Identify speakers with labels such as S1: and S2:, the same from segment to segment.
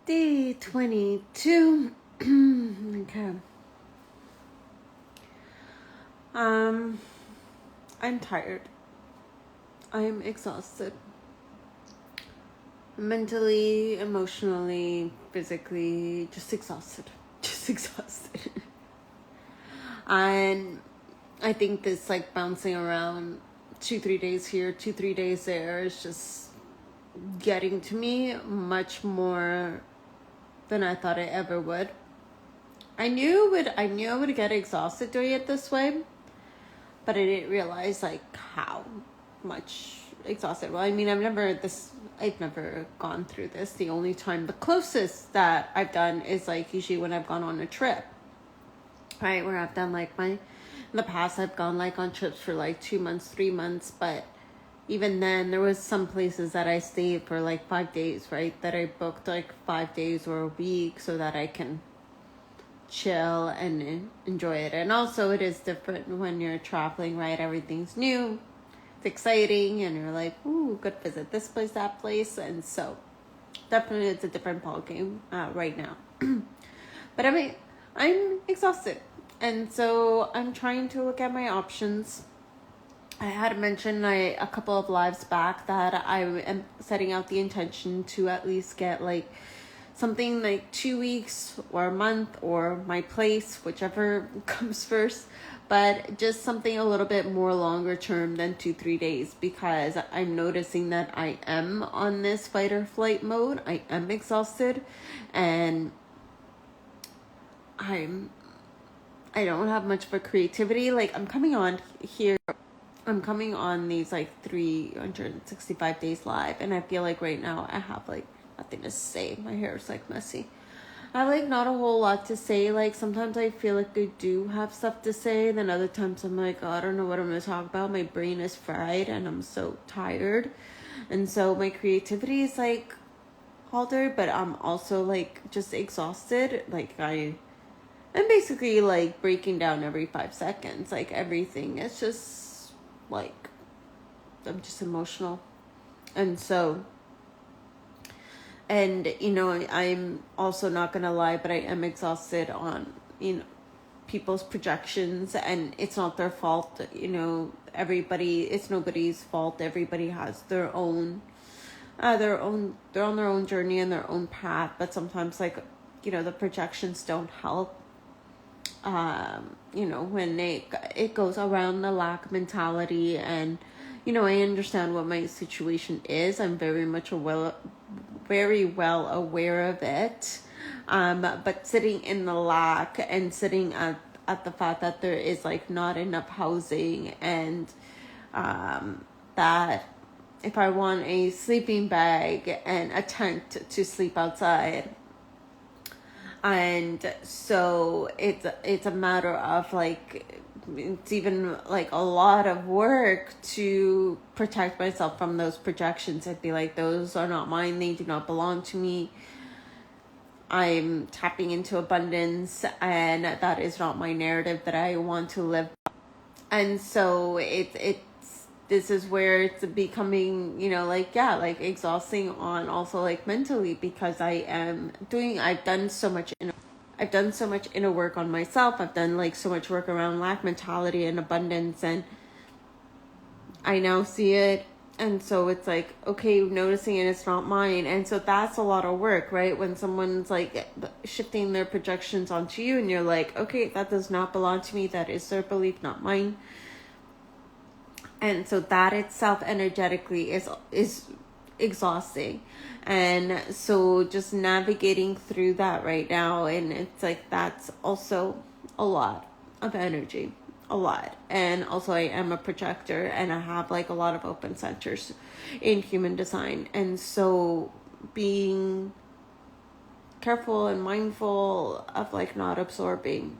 S1: Day 22. Okay. I'm tired. I'm exhausted. Mentally, emotionally, physically, just exhausted. Just exhausted. And I think this like bouncing around 2-3 days here, 2-3 days there is just getting to me much more than I thought I ever would. I knew I would get exhausted doing it this way, but I didn't realize like how much exhausted. Well, I mean, I've never gone through this. The only time, the closest that I've done is like usually when I've gone on a trip, right? Where I've done like in the past I've gone like on trips for like 2 months, 3 months, but even then there was some places that I stayed for like 5 days, right? That I booked like 5 days or a week so that I can chill and enjoy it. And also it is different when you're traveling, right? Everything's new, it's exciting, and you're like, ooh, good visit this place, that place. And so definitely it's a different ball game right now. But I mean, I'm exhausted, and so I'm trying to look at my options. I had mentioned a couple of lives back that I am setting out the intention to at least get like something like 2 weeks or a month or my place, whichever comes first, but just something a little bit more longer term than 2-3 days, because I'm noticing that I am on this fight or flight mode. I am exhausted, and I don't have much of a creativity. Like I'm coming on these like 365 days live, and I feel like right now I have like nothing to say. My hair is like messy. I have like not a whole lot to say. Like sometimes I feel like I do have stuff to say, then other times I'm like, oh, I don't know what I'm gonna talk about. My brain is fried and I'm so tired, and so my creativity is like haltered, but I'm also like just exhausted. Like I'm basically like breaking down every 5 seconds. Like everything is just like I'm just emotional. And so, and I'm also not gonna lie, but I am exhausted on people's projections, and it's not their fault. It's nobody's fault. Everybody has their own they're on their own journey and their own path, but sometimes like the projections don't help. When it goes around the lack mentality, and I understand what my situation is. I'm very well aware of it. But sitting in the lack and sitting at the fact that there is like not enough housing, and that if I want a sleeping bag and a tent to sleep outside, and so it's a matter of like, it's even like a lot of work to protect myself from those projections. I'd be like, those are not mine, they do not belong to me. I'm tapping into abundance, and that is not my narrative that I want to live. And so this is where it's becoming, like exhausting on also like mentally, because I've done so much inner work on myself. I've done like so much work around lack mentality and abundance, and I now see it. And so it's like, okay, noticing it, it's not mine. And so that's a lot of work, right? When someone's like shifting their projections onto you, and you're like, okay, that does not belong to me. That is their belief, not mine. And so that itself energetically is exhausting. And so just navigating through that right now, and it's like that's also a lot of energy. A lot. And also I am a projector, and I have like a lot of open centers in human design. And so being careful and mindful of like not absorbing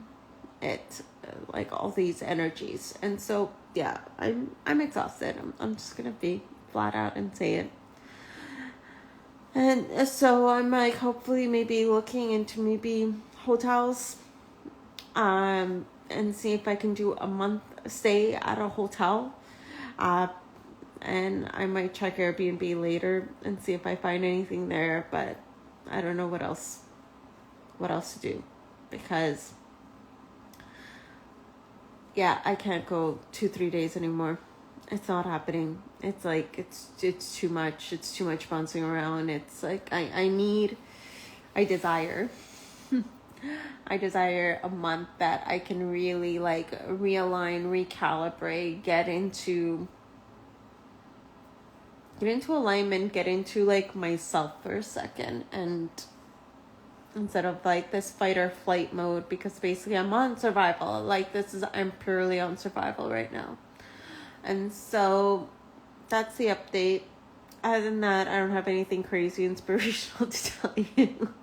S1: it, like all these energies. And so yeah, I'm exhausted. I'm just gonna be flat out and say it. And so I'm like hopefully maybe looking into maybe hotels, and see if I can do a month stay at a hotel. And I might check Airbnb later and see if I find anything there. But I don't know what else to do, because yeah, I can't go 2-3 days anymore. It's not happening. It's like it's too much. It's too much bouncing around. It's like I desire I desire a month that I can really like realign, recalibrate, get into alignment, get into like myself for a second, and instead of like this fight or flight mode, because basically I'm on survival. Like I'm purely on survival right now. And so that's the update. Other than that, I don't have anything crazy inspirational to tell you.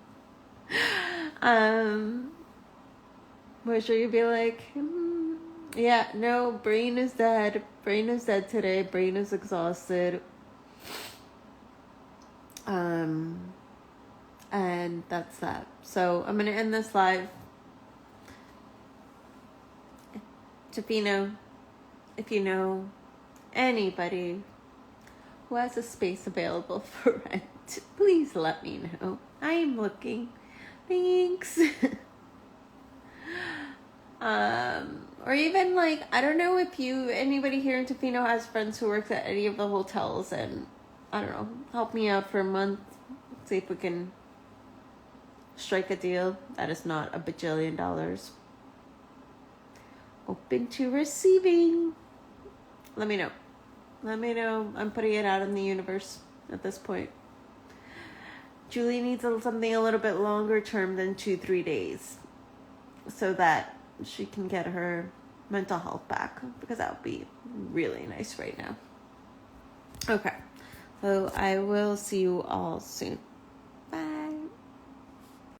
S1: Which you'd be like, yeah, no, brain is dead. Brain is dead today. Brain is exhausted. And that's that. So I'm gonna end this live. Tofino, if you know anybody who has a space available for rent, please let me know. I am looking. Thanks. Or even like, I don't know if anybody here in Tofino has friends who works at any of the hotels, and I don't know, help me out for a month. See if we can strike a deal that is not $1 bajillion. Open to receiving. Let me know. I'm putting it out in the universe at this point. Julie needs something a little bit longer term than 2-3 days, so that she can get her mental health back, because that would be really nice right now. Okay, so I will see you all soon.